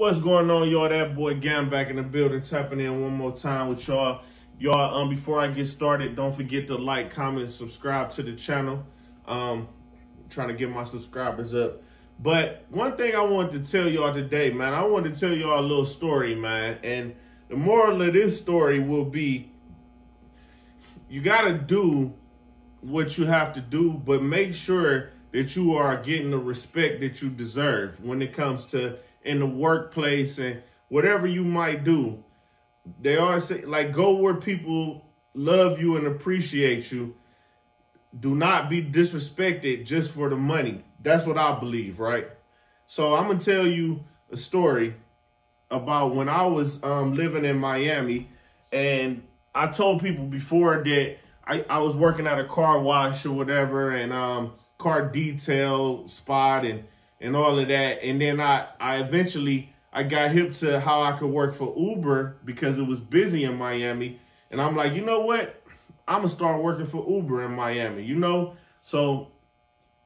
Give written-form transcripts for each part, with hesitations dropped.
What's going on, y'all? That boy Gam back in the building, tapping in one more time with y'all. Y'all, before I get started, don't forget to like, comment, and subscribe to the channel. Trying to get my subscribers up. But one thing I wanted to tell y'all today, man, I wanted to tell y'all a little story, man. And the moral of this story will be, you got to do what you have to do, but make sure that you are getting the respect that you deserve when it comes to in the workplace and whatever you might do. They always say, like, go where people love you and appreciate you. Do not be disrespected just for the money. That's what I believe, right? So I'm going to tell you a story about when I was living in Miami, and I told people before that I was working at a car wash or whatever, and car detail spot and all of that. And then I eventually got hip to how I could work for Uber because it was busy in Miami. And I'm like, you know what? I'm going to start working for Uber in Miami, you know? So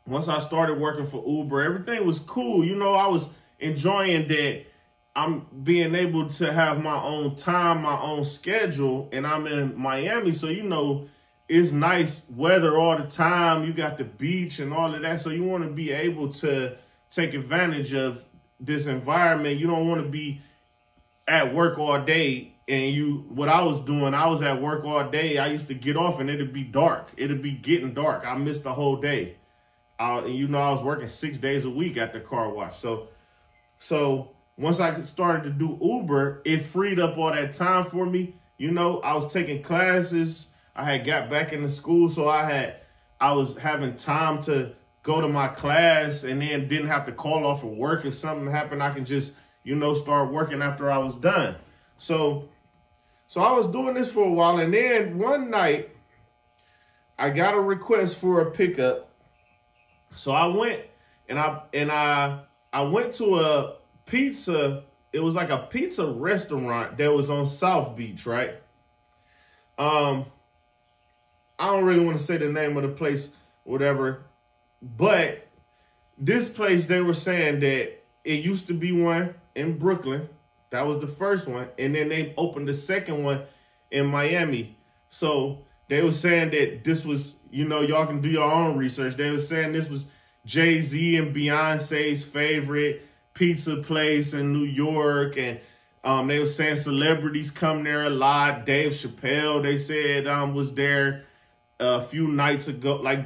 once I started working for Uber, everything was cool. You know, I was enjoying that I'm being able to have my own time, my own schedule, and I'm in Miami. So, you know, it's nice weather all the time. You got the beach and all of that. So you want to be able to take advantage of this environment. You don't want to be at work all day. And what I was doing, I was at work all day. I used to get off and it'd be dark. It'd be getting dark. I missed the whole day. And you know, I was working 6 days a week at the car wash. So once I started to do Uber, it freed up all that time for me. You know, I was taking classes. I had got back into school, so I was having time to go to my class and then didn't have to call off of work. If something happened, I can just, you know, start working after I was done. So I was doing this for a while, and then one night I got a request for a pickup. So I went and I went to a pizza. It was like a pizza restaurant that was on South Beach, right? I don't really want to say the name of the place, whatever, but this place, they were saying that it used to be one in Brooklyn. That was the first one. And then they opened the second one in Miami. So they were saying that this was, you know, y'all can do your own research. They were saying this was Jay-Z and Beyonce's favorite pizza place in New York. And they were saying celebrities come there a lot. Dave Chappelle, they said, was there a few nights ago. Like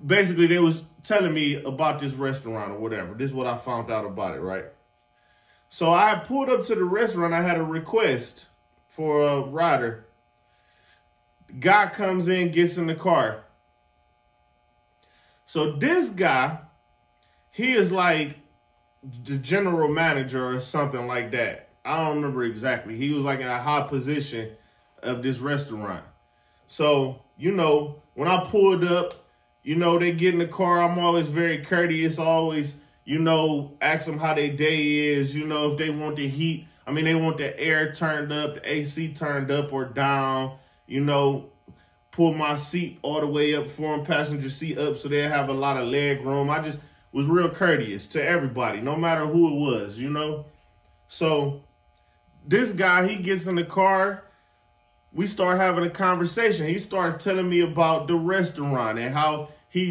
basically they was telling me about this restaurant or whatever. This is what I found out about it, right? So I pulled up to the restaurant. I had a request for a rider. Guy comes in, gets in the car. So this guy, he is like the general manager or something like that. I don't remember exactly. He was like in a high position of this restaurant. So, you know, when I pulled up, you know, they get in the car. I'm always very courteous, always, you know, ask them how their day is, you know, if they want the heat. I mean, they want the air turned up, the AC turned up or down, you know, pull my seat all the way up for them, passenger seat up so they have a lot of leg room. I just was real courteous to everybody, no matter who it was, you know. So this guy, he gets in the car. We start having a conversation. He starts telling me about the restaurant and how he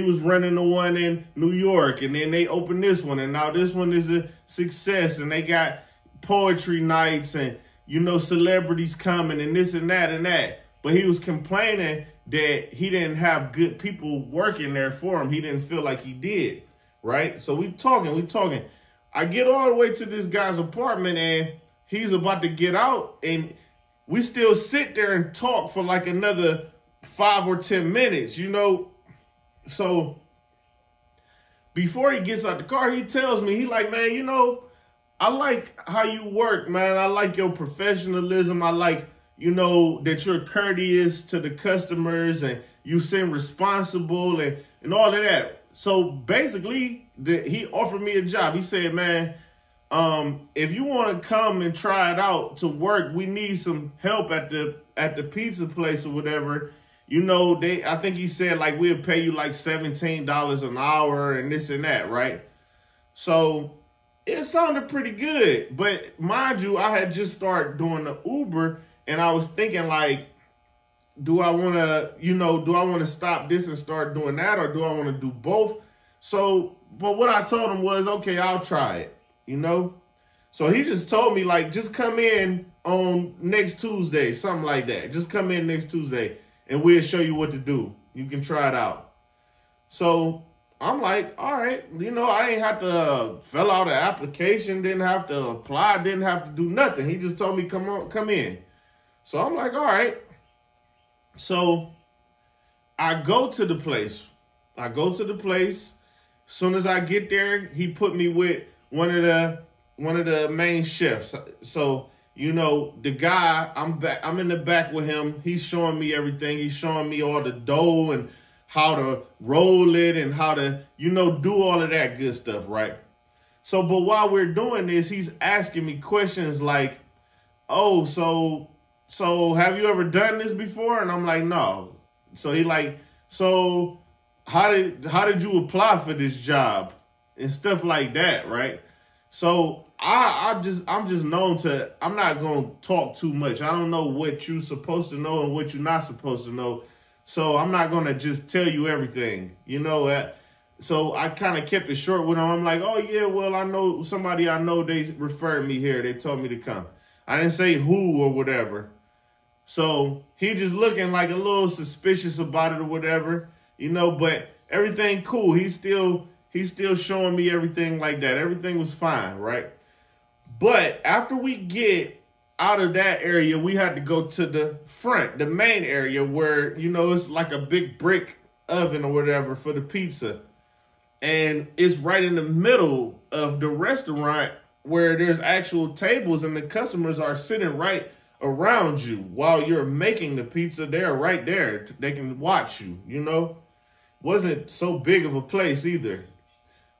was running the one in New York, and then they opened this one, and now this one is a success, and they got poetry nights and, you know, celebrities coming and this and that and that. But he was complaining that he didn't have good people working there for him. He didn't feel like he did, right? So we talking. I get all the way to this guy's apartment, and he's about to get out, and we still sit there and talk for like another 5 or 10 minutes, you know. So before he gets out the car, he tells me, he like, man, you know, I like how you work, man. I like your professionalism. I like, you know, that you're courteous to the customers and you seem responsible and all of that. So basically, he offered me a job. He said, man, if you want to come and try it out to work, we need some help at the pizza place or whatever. You know, I think he said like we'll pay you like $17 an hour and this and that, right? So it sounded pretty good. But mind you, I had just started doing the Uber, and I was thinking like, do I want to stop this and start doing that, or do I want to do both? So, but what I told him was, okay, I'll try it, you know? So he just told me, like, just come in on next Tuesday, something like that. Just come in next Tuesday, and we'll show you what to do. You can try it out. So I'm like, all right, you know, I ain't have to fill out an application, didn't have to apply, didn't have to do nothing. He just told me, come in. So I'm like, all right. So I go to the place. As soon as I get there, he put me with one of the main chefs. So, you know, the guy, I'm in the back with him. He's showing me everything. He's showing me all the dough and how to roll it and how to, you know, do all of that good stuff, right? So, but while we're doing this, he's asking me questions like, oh, so have you ever done this before? And I'm like, no. So he like, so how did you apply for this job and stuff like that, right? So I'm just known to, I'm not going to talk too much. I don't know what you're supposed to know and what you're not supposed to know. So I'm not going to just tell you everything, you know. So I kind of kept it short with him. I'm like, oh yeah, well, I know somebody I know, they referred me here. They told me to come. I didn't say who or whatever. So he just looking like a little suspicious about it or whatever, you know, but everything cool. He's still showing me everything like that. Everything was fine, right? But after we get out of that area, we had to go to the front, the main area where, you know, it's like a big brick oven or whatever for the pizza. And it's right in the middle of the restaurant where there's actual tables and the customers are sitting right around you while you're making the pizza. They're right there. They can watch you, you know. Wasn't so big of a place either.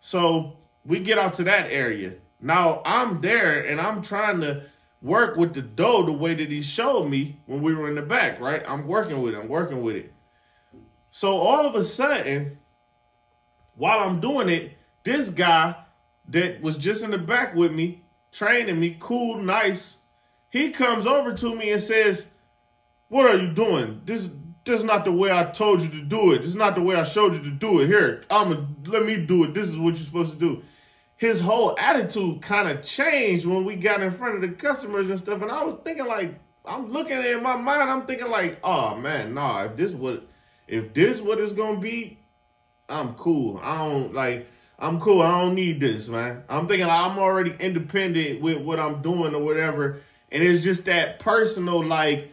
So we get out to that area. Now I'm there and I'm trying to work with the dough the way that he showed me when we were in the back, right? I'm working with it. So all of a sudden, while I'm doing it, this guy that was just in the back with me, training me, cool, nice, he comes over to me and says, what are you doing? This is not the way I told you to do it. This is not the way I showed you to do it. Here, let me do it. This is what you're supposed to do. His whole attitude kind of changed when we got in front of the customers and stuff. And I was thinking like, I'm looking at it in my mind, I'm thinking like, oh man, nah, if this what it's gonna be, I'm cool. I'm cool. I don't need this, man. I'm thinking I'm already independent with what I'm doing or whatever. And it's just that personal, like,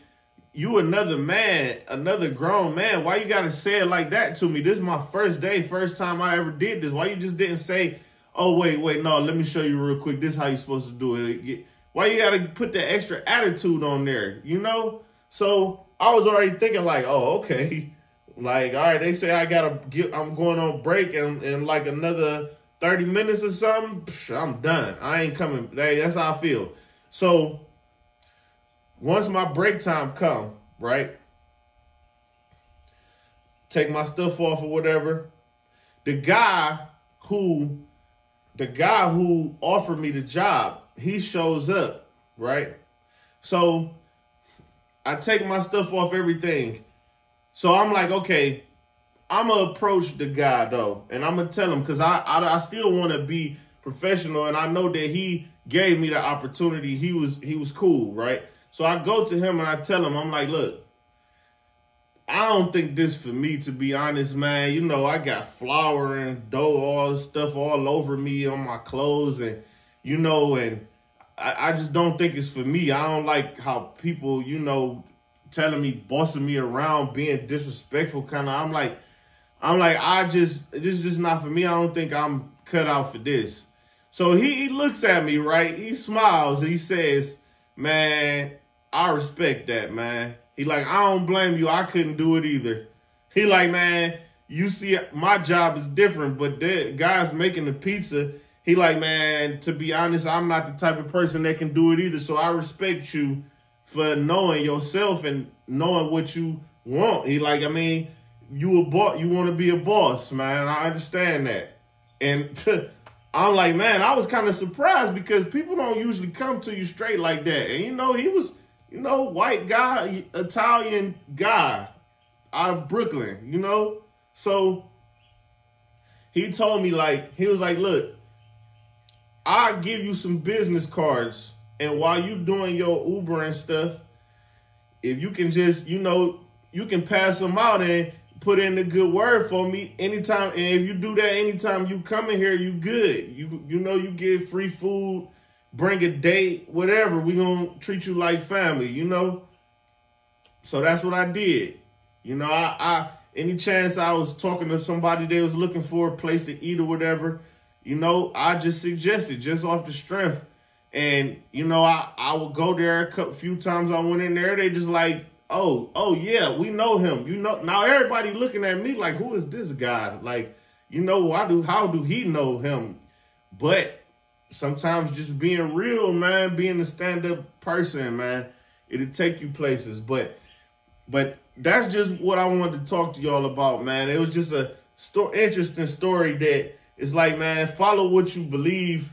you another man, another grown man. Why you got to say it like that to me? This is my first day, first time I ever did this. Why you just didn't say, oh, wait, no, let me show you real quick. This is how you're supposed to do it. Why you got to put that extra attitude on there, you know? So I was already thinking like, oh, okay. Like, all right, they say I'm going on break in like another 30 minutes or something. I'm done. I ain't coming. That's how I feel. So once my break time come, right, take my stuff off or whatever, the guy who offered me the job, he shows up, right? So I take my stuff off, everything. So I'm like, okay, I'm going to approach the guy, though, and I'm going to tell him, because I still want to be professional, and I know that he gave me the opportunity. He was cool, right? So I go to him and I tell him, I'm like, look, I don't think this for me, to be honest, man. You know, I got flour and dough, all this stuff all over me on my clothes, and, you know, and I just don't think it's for me. I don't like how people, you know, telling me, bossing me around, being disrespectful, kind of. I'm like, this is just not for me. I don't think I'm cut out for this. So he looks at me, right? He smiles. He says, man, I respect that, man. He like, I don't blame you. I couldn't do it either. He like, man, you see, my job is different, but the guy's making the pizza. He like, man, to be honest, I'm not the type of person that can do it either. So I respect you for knowing yourself and knowing what you want. He like, I mean, you want to be a boss, man. I understand that. And I'm like, man, I was kind of surprised because people don't usually come to you straight like that. And, you know, he was, you know, white guy, Italian guy out of Brooklyn, you know? So he told me, like, he was like, look, I'll give you some business cards. And while you doing your Uber and stuff, if you can just, you know, you can pass them out and put in a good word for me anytime. And if you do that anytime you come in here, you good. You know, you get free food, bring a date, whatever. We gonna treat you like family, you know? So that's what I did. You know, I any chance I was talking to somebody that was looking for a place to eat or whatever, you know, I just suggested just off the strength. And, you know, I would go there a few times I went in there. They just like, oh, yeah, we know him. You know, now everybody looking at me like, who is this guy? Like, you know, how do he know him? But sometimes just being real, man, being a stand-up person, man, it'll take you places. But that's just what I wanted to talk to y'all about, man. It was just a interesting story that it's like, man, follow what you believe.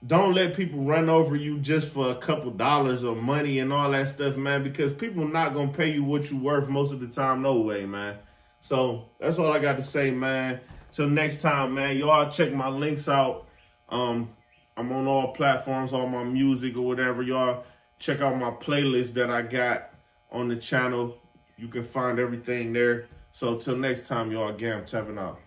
Don't let people run over you just for a couple dollars or money and all that stuff, man, because people are not going to pay you what you're worth most of the time no way, man. So that's all I got to say, man. Till next time, man, y'all check my links out. I'm on all platforms, all my music or whatever. Y'all check out my playlist that I got on the channel. You can find everything there. So till next time, y'all, Gam tapping out.